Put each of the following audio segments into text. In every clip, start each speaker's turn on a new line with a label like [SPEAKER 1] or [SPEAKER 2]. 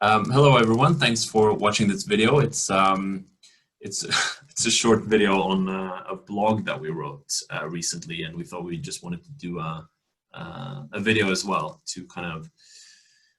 [SPEAKER 1] Hello everyone. Thanks for watching this video. It's it's a short video on a blog that we wrote recently, and we thought we just wanted to do a video as well to kind of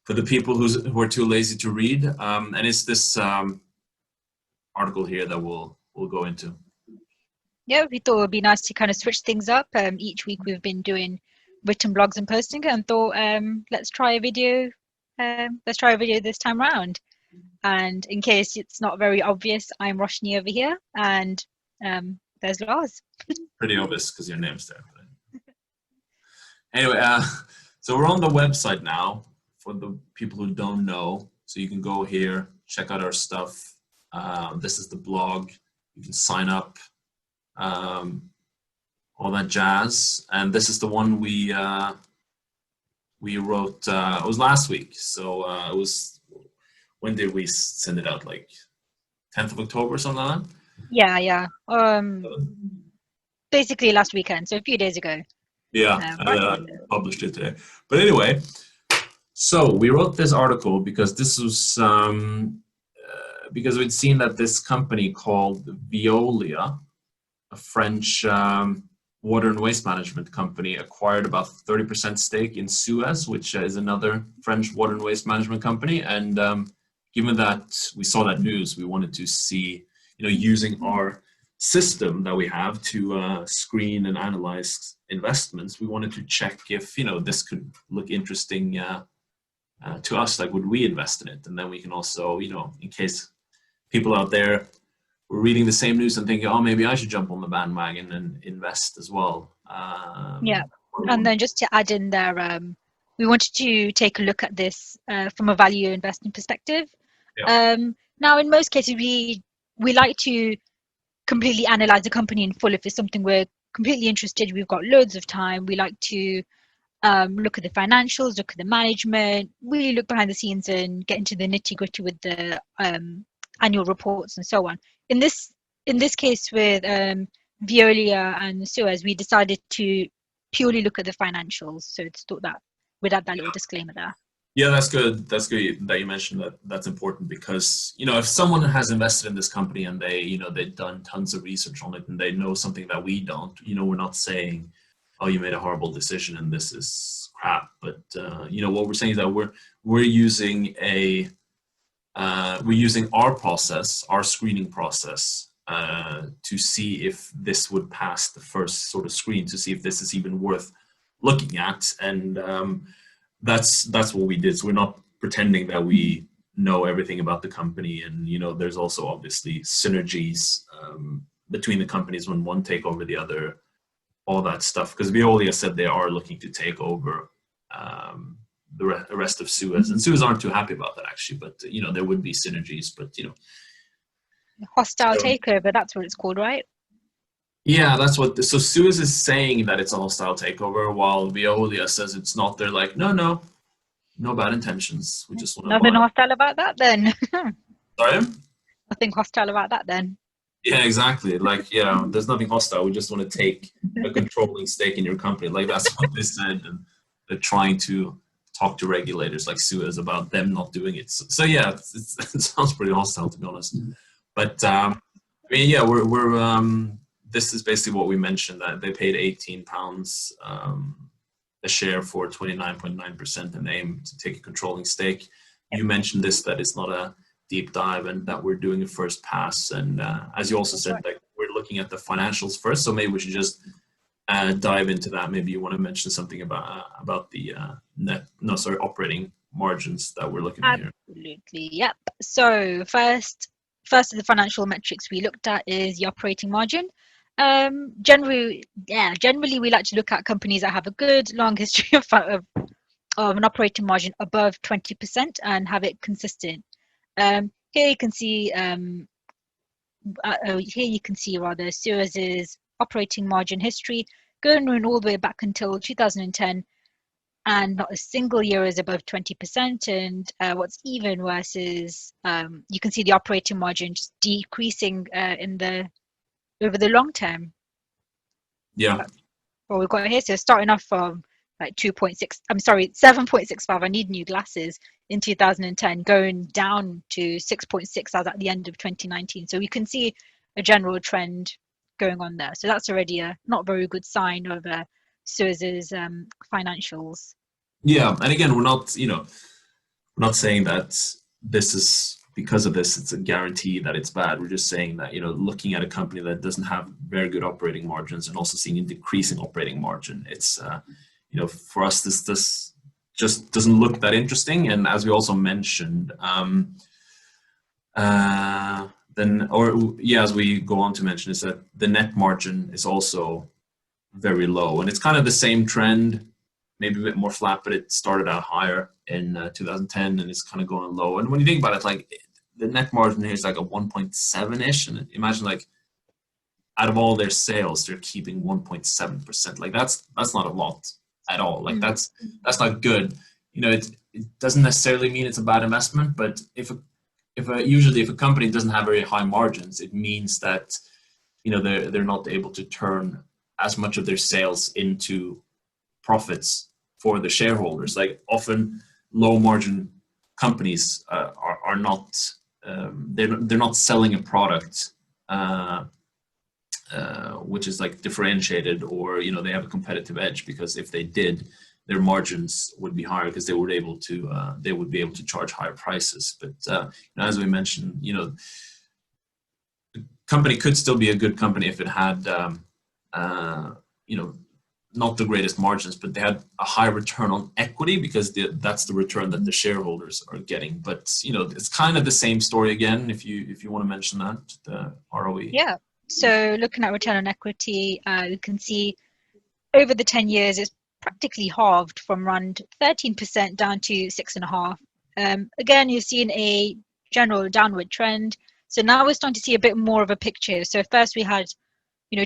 [SPEAKER 1] for the people who are too lazy to read. And it's this article here that we'll go into.
[SPEAKER 2] Yeah, we thought it would be nice to kind of switch things up. Each week we've been doing written blogs and posting it, and thought let's try a video. Let's try a video this time round. And in case it's not very obvious, I'm Roshni over here, and there's Lars.
[SPEAKER 1] Pretty obvious because your name's there. Anyway, so we're on the website now for the people who don't know. So you can go here, check out our stuff. This is the blog. You can sign up. All that jazz, and this is the one we wrote. It was last week, so it was. When did we send it out? Like 10th of October, or something like that.
[SPEAKER 2] Yeah. Basically last weekend, so a few days ago.
[SPEAKER 1] Yeah, I published it today. But anyway, so we wrote this article because this was because we'd seen that this company called Veolia, a French water and waste management company, acquired about 30% stake in Suez, which is another French water and waste management company. And given that we saw that news, we wanted to see, using our system that we have to screen and analyze investments, we wanted to check if, this could look interesting to us, like would we invest in it? And then we can also, in case people out there we're reading the same news and thinking, oh, maybe I should jump on the bandwagon and invest as well.
[SPEAKER 2] Yeah, and then just to add in there, we wanted to take a look at this from a value investing perspective.
[SPEAKER 1] Yeah.
[SPEAKER 2] Now, in most cases, we like to completely analyze the company in full. If it's something we're completely interested, we've got loads of time. We like to look at the financials, look at the management, really look behind the scenes and get into the nitty gritty with the annual reports and so on. In this case with Veolia and Suez, we decided to purely look at the financials. So it's thought that we'd add that little disclaimer there.
[SPEAKER 1] Yeah, that's good. That's good that you mentioned that. That's important because if someone has invested in this company and they've done tons of research on it and they know something that we don't, we're not saying, oh, you made a horrible decision and this is crap. But what we're saying is that we're using our process, our screening process, to see if this would pass the first sort of screen, to see if this is even worth looking at. And that's what we did. So we're not pretending that we know everything about the company. And, there's also obviously synergies between the companies when one take over the other, all that stuff. Because Veolia said they are looking to take over the rest of Suez, and Suez aren't too happy about that actually, but there would be synergies, but
[SPEAKER 2] hostile takeover, that's what it's called, right?
[SPEAKER 1] Yeah, that's what so Suez is saying, that it's a hostile takeover, while Veolia says it's not. They're like, no bad intentions, we just want to
[SPEAKER 2] Nothing hostile about that then.
[SPEAKER 1] Sorry?
[SPEAKER 2] Nothing hostile about that then.
[SPEAKER 1] Yeah, exactly. Like, there's nothing hostile, we just want to take a controlling stake in your company. Like, that's what they said, and they're trying to talk to regulators like Suez about them not doing it. So yeah, it sounds pretty hostile, to be honest. But we're this is basically what we mentioned, that they paid £18 a share for 29.9% and aim to take a controlling stake. You mentioned this, that it's not a deep dive and that we're doing a first pass. And as you also said, like, we're looking at the financials first. So maybe we should just dive into that. Maybe you want to mention something about the operating margins that we're looking at here.
[SPEAKER 2] Absolutely, yep. So first of the financial metrics we looked at is the operating margin. Generally we like to look at companies that have a good long history of an operating margin above 20% and have it consistent. Here you can see Suez's operating margin history going all the way back until 2010, and not a single year is above 20%. And what's even worse is you can see the operating margin just decreasing over the long term.
[SPEAKER 1] Yeah.
[SPEAKER 2] Well, we've got here, so starting off from like 7.65. I need new glasses. in 2010, going down to 6.6 as at the end of 2019. So we can see a general trend going on there. So that's already a not very good sign of Suez's financials.
[SPEAKER 1] Yeah, and again, we're not, we're not saying that this is because of this, it's a guarantee that it's bad. We're just saying that, looking at a company that doesn't have very good operating margins and also seeing a decreasing operating margin, it's, for us, this just doesn't look that interesting. And as we also mentioned, as we go on to mention, is that the net margin is also very low, and it's kind of the same trend, maybe a bit more flat, but it started out higher in 2010 and it's kind of going low. And when you think about it, like the net margin here is like a 1.7-ish, and imagine like out of all their sales, they're keeping 1.7%. Like that's not a lot at all. Like that's not good. It doesn't necessarily mean it's a bad investment, but usually if a company doesn't have very high margins, it means that they're not able to turn as much of their sales into profits for the shareholders. Like often low margin companies are not they're not selling a product which is like differentiated, or they have a competitive edge, because if they did, their margins would be higher because they would be able to charge higher prices. But as we mentioned, the company could still be a good company if it had not the greatest margins, but they had a high return on equity, because that's the return that the shareholders are getting. But it's kind of the same story again, if you want to mention that, the ROE.
[SPEAKER 2] Yeah. So looking at return on equity, you can see over the 10 years it's practically halved from around 13% down to 6.5%. Again, you're seeing a general downward trend. So now we're starting to see a bit more of a picture. So first we had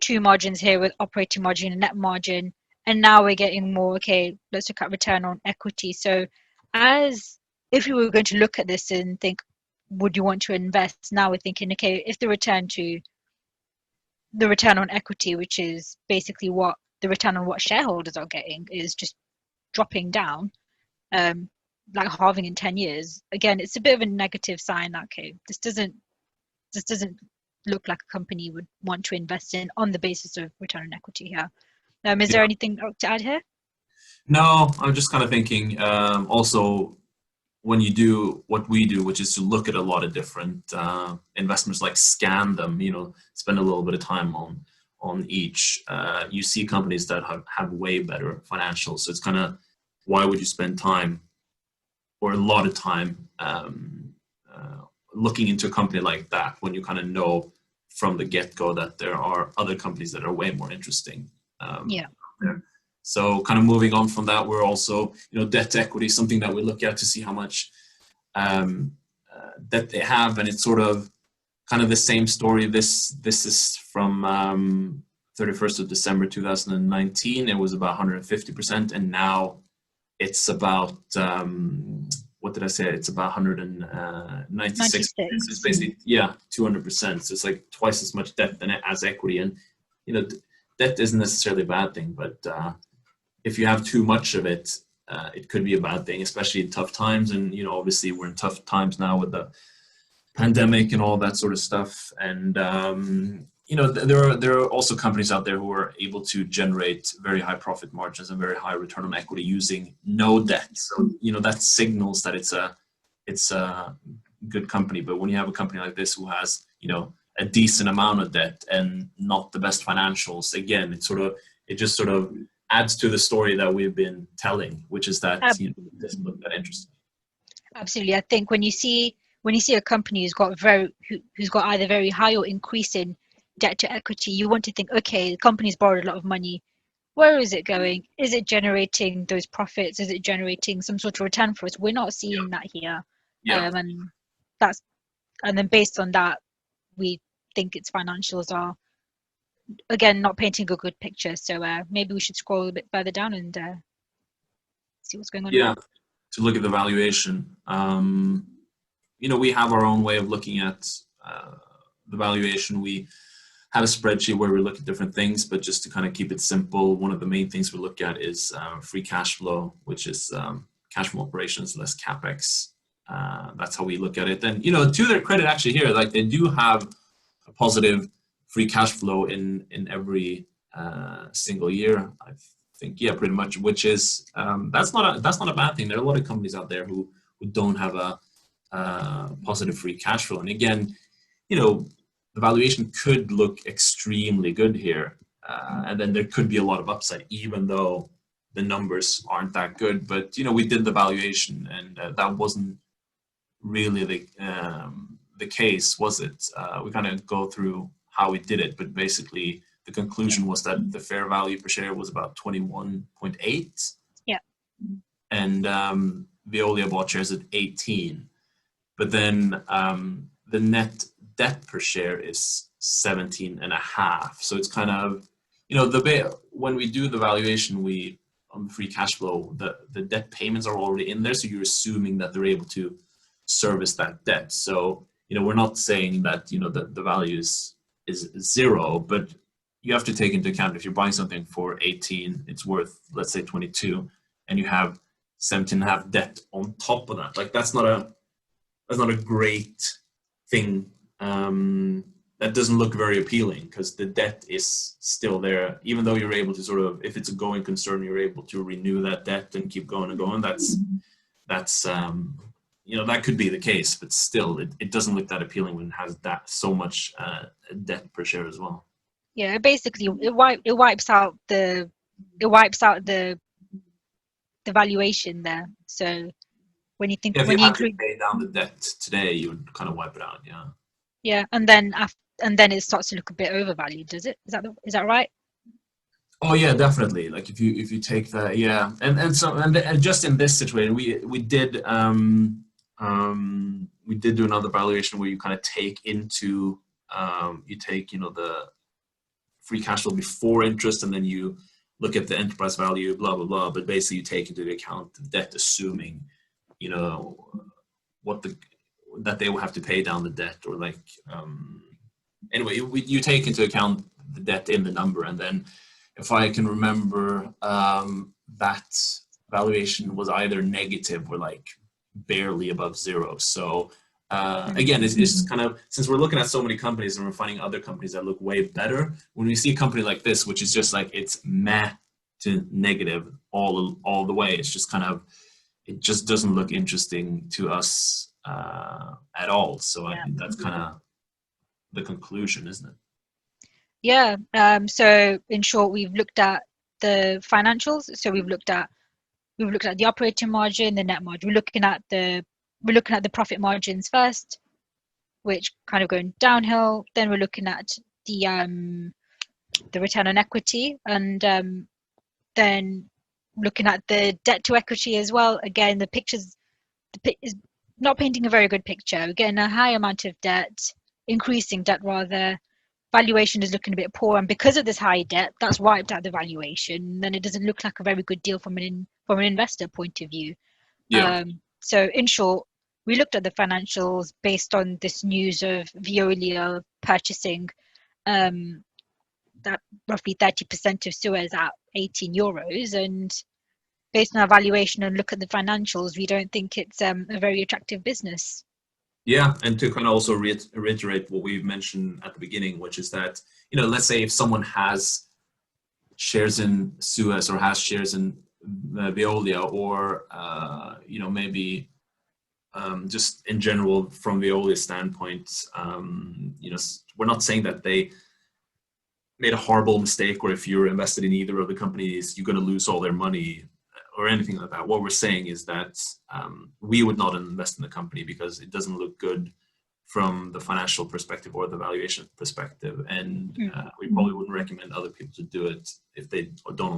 [SPEAKER 2] two margins here with operating margin and net margin, and now we're getting more, okay, let's look at return on equity. So as if we were going to look at this and think, would you want to invest? Now we're thinking, okay, if the return on equity, which is basically what the return on what shareholders are getting, is just dropping down, like halving in 10 years, again, it's a bit of a negative sign that, okay, this doesn't look like a company would want to invest in on the basis of return on equity here. Is there anything to add here?
[SPEAKER 1] No, I'm just kind of thinking, also, when you do what we do, which is to look at a lot of different investments, like scan them, spend a little bit of time on each, you see companies that have way better financials. So it's kind of, why would you spend time, or a lot of time, looking into a company like that, when you kind of know from the get-go that there are other companies that are way more interesting. There. So kind of moving on from that, we're also, debt to equity, something that we look at to see how much debt they have. And it's sort of kind of the same story. This is from 31st of December 2019. It was about 150%. And now it's about, what did I say? It's about 196. It's basically, 200%. So it's like twice as much debt as equity. And, debt isn't necessarily a bad thing, but if you have too much of it, it could be a bad thing, especially in tough times. And, obviously we're in tough times now with the pandemic and all that sort of stuff. And, there are also companies out there who are able to generate very high profit margins and very high return on equity using no debt. So, that signals that it's a good company. But when you have a company like this who has, a decent amount of debt and not the best financials, again, it just sort of adds to the story that we've been telling, which is that it doesn't look that interesting.
[SPEAKER 2] Absolutely. I think when you see a company who's got either very high or increasing debt to equity, you want to think, okay, the company's borrowed a lot of money. Where is it going? Is it generating those profits? Is it generating some sort of return for us? We're not seeing that here. And then based on that, we think its financials are, again, not painting a good picture. So maybe we should scroll a bit further down and see what's going on.
[SPEAKER 1] Yeah, to look at the valuation. We have our own way of looking at the valuation. We have a spreadsheet where we look at different things, but just to kind of keep it simple, one of the main things we look at is free cash flow, which is cash from operations less capex. That's how we look at it. And to their credit, actually, here, like, they do have a positive free cash flow in every single year. I think, yeah, pretty much. Which is that's not a bad thing. There are a lot of companies out there who don't have a positive free cash flow. And again, the valuation could look extremely good here, and then there could be a lot of upside, even though the numbers aren't that good. But we did the valuation, and that wasn't really the case, was it? We kind of go through how we did it, but basically the conclusion was that the fair value per share was about 21.8.
[SPEAKER 2] Yeah.
[SPEAKER 1] And Veolia bought shares at 18. But then the net debt per share is 17 and a half. So it's kind of, when we do the valuation, on the free cash flow, the debt payments are already in there. So you're assuming that they're able to service that debt. So, we're not saying that, the value is zero, but you have to take into account if you're buying something for 18, it's worth, let's say 22, and you have 17 and a half debt on top of that. Like, that's not a great thing. That doesn't look very appealing, because the debt is still there, even though you're able to sort of, if it's a going concern, you're able to renew that debt and keep going and going. That's that could be the case, but still, it doesn't look that appealing when it has that so much debt per share as well.
[SPEAKER 2] Yeah, basically it wipes out the valuation there. So when you think,
[SPEAKER 1] Yeah, if
[SPEAKER 2] when
[SPEAKER 1] you
[SPEAKER 2] you
[SPEAKER 1] had to
[SPEAKER 2] include,
[SPEAKER 1] pay down the debt today, you would kind of wipe it out. Yeah.
[SPEAKER 2] yeah, and then it starts to look a bit overvalued, does it? Is that right?
[SPEAKER 1] Oh yeah, definitely. Like, if you take that, yeah, and just in this situation, we did do another valuation where you kind of take into the free cash flow before interest, and then you look at the enterprise value, blah blah blah. But basically, you take into account the debt, assuming that they will have to pay down the debt, or like anyway, you take into account the debt in the number, and then, if I can remember, that valuation was either negative or like barely above zero. So again, it's kind of, since we're looking at so many companies and we're finding other companies that look way better, when we see a company like this, which is just like, it's meh to negative all the way, it's just kind of, it just doesn't look interesting to us at all. So I think that's kind of the conclusion, isn't it?
[SPEAKER 2] Yeah. So in short, we've looked at the financials. So we've looked at the operating margin, the net margin. We're looking at the profit margins first, which kind of going downhill. Then we're looking at the return on equity, and then looking at the debt to equity as well. Again, the is not painting a very good picture. We're getting a high amount of debt, increasing debt rather. Valuation is looking a bit poor, and because of this high debt, that's wiped out the valuation. Then it doesn't look like a very good deal from an investor point of view.
[SPEAKER 1] Yeah.
[SPEAKER 2] So in short, we looked at the financials based on this news of Veolia purchasing that roughly 30% of Suez at 18 euros, and based on our valuation and look at the financials, we don't think it's a very attractive business.
[SPEAKER 1] Yeah, and to kind of also reiterate what we've mentioned at the beginning, which is that, let's say if someone has shares in Suez, or has shares in Veolia, or maybe just in general from Veolia's standpoint, we're not saying that they made a horrible mistake, or if you're invested in either of the companies, you're going to lose all their money or anything like that. What we're saying is that we would not invest in the company because it doesn't look good from the financial perspective or the valuation perspective, and we probably wouldn't recommend other people to do it if they don't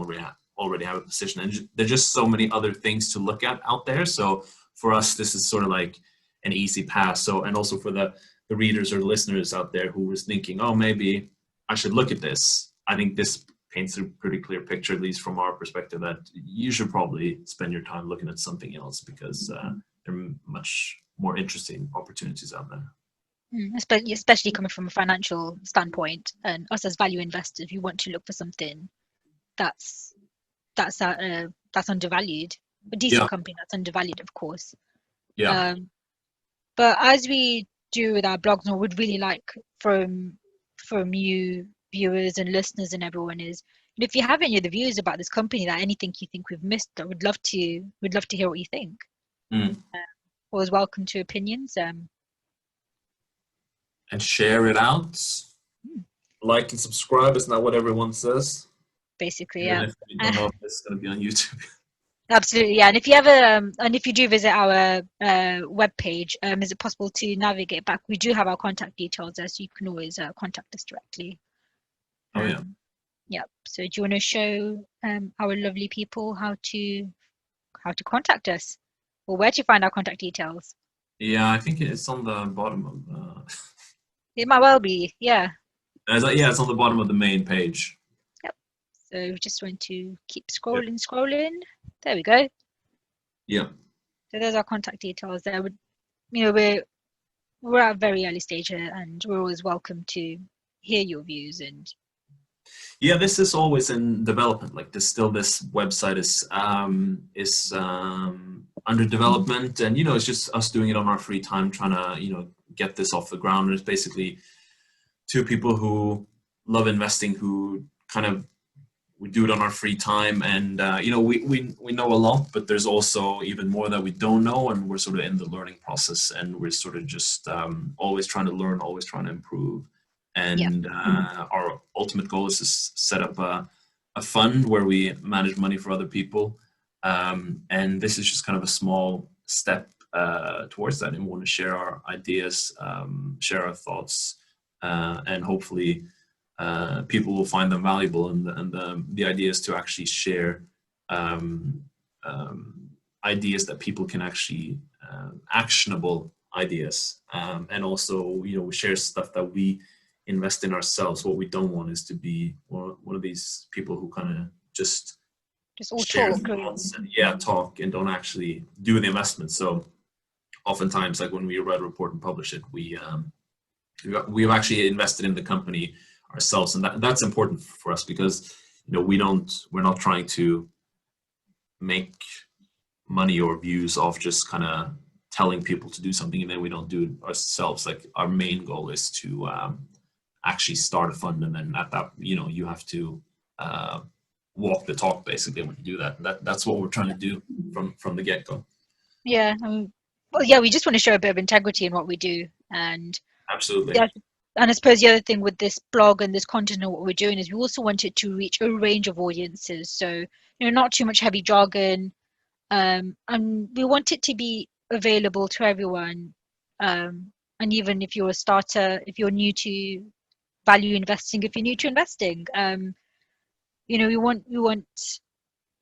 [SPEAKER 1] already have a position. And there's just so many other things to look at out there. So for us, this is sort of like an easy pass. So, and also for the readers or the listeners out there who was thinking, oh, maybe I should look at this, I think this paints a pretty clear picture, at least from our perspective, that you should probably spend your time looking at something else, because there are much more interesting opportunities out there.
[SPEAKER 2] Especially coming from a financial standpoint, and us as value investors, we want to look for something that's undervalued, a decent company that's undervalued, of course.
[SPEAKER 1] Yeah.
[SPEAKER 2] But as we do with our blogs, and what we'd really like from you viewers and listeners and everyone is, if you have any other views about this company, that anything you think we've missed, I would love to hear what you think.
[SPEAKER 1] Mm.
[SPEAKER 2] Always welcome to opinions.
[SPEAKER 1] And share it out. Like and subscribe. Isn't that what everyone says?
[SPEAKER 2] Basically,
[SPEAKER 1] Even
[SPEAKER 2] yeah.
[SPEAKER 1] if you don't know if it's going to be on YouTube.
[SPEAKER 2] Absolutely, yeah. And if you ever, and if you do visit our webpage, is it possible to navigate back? We do have our contact details, as you can always contact us directly.
[SPEAKER 1] Oh yeah.
[SPEAKER 2] Yeah. So do you want to show our lovely people how to contact us, or where to find our contact details?
[SPEAKER 1] Yeah, I think it's on the bottom of.
[SPEAKER 2] It might well be, yeah.
[SPEAKER 1] Yeah, it's on the bottom of the main page.
[SPEAKER 2] Yep. So we just want to keep scrolling. There we go.
[SPEAKER 1] Yeah.
[SPEAKER 2] So there's our contact details. There would, we're at a very early stage here, and we're always welcome to hear your views. And
[SPEAKER 1] yeah, this is always in development. Like this website is under development, and it's just us doing it on our free time, trying to get this off the ground. And it's basically two people who love investing, who kind of we do it on our free time, and we know a lot, but there's also even more that we don't know, and we're sort of in the learning process, and we're sort of just always trying to learn, always trying to improve. And our ultimate goal is to set up a fund where we manage money for other people, and this is just kind of a small step towards that. And we want to share our ideas, share our thoughts, and hopefully people will find them valuable. And the idea is to actually share ideas that people can actually actionable ideas, and also we share stuff that we invest in ourselves. What we don't want is to be one of these people who kind of just
[SPEAKER 2] all
[SPEAKER 1] share
[SPEAKER 2] talk.
[SPEAKER 1] thoughts and talk and don't actually do the investment. So oftentimes, like when we write a report and publish it, we've actually invested in the company ourselves, and that's important for us, because we're not trying to make money or views off just kind of telling people to do something and then we don't do it ourselves. Like our main goal is to actually start a fund, and then at that you have to walk the talk basically when you do that. That's what we're trying to do from the get-go.
[SPEAKER 2] Yeah. Well, yeah, we just want to show a bit of integrity in what we do. And
[SPEAKER 1] absolutely.
[SPEAKER 2] Yeah, and I suppose the other thing with this blog and this content and what we're doing is we also want it to reach a range of audiences. So, not too much heavy jargon. And we want it to be available to everyone. And even if you're a starter, if you're new to value investing, if you're new to investing, we want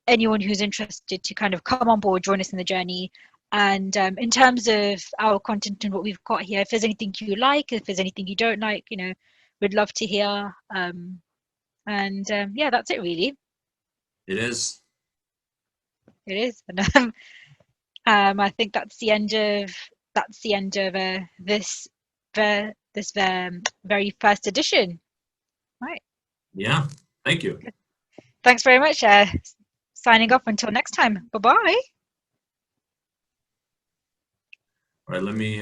[SPEAKER 2] anyone who's interested to kind of come on board, join us in the journey. And in terms of our content and what we've got here, if there's anything you like, if there's anything you don't like, we'd love to hear. Yeah, that's it really.
[SPEAKER 1] It is.
[SPEAKER 2] It is. And I think that's the end of this very first edition. Right.
[SPEAKER 1] Yeah. Thank you.
[SPEAKER 2] Thanks very much. Signing off until next time. Bye-bye.
[SPEAKER 1] All right, let me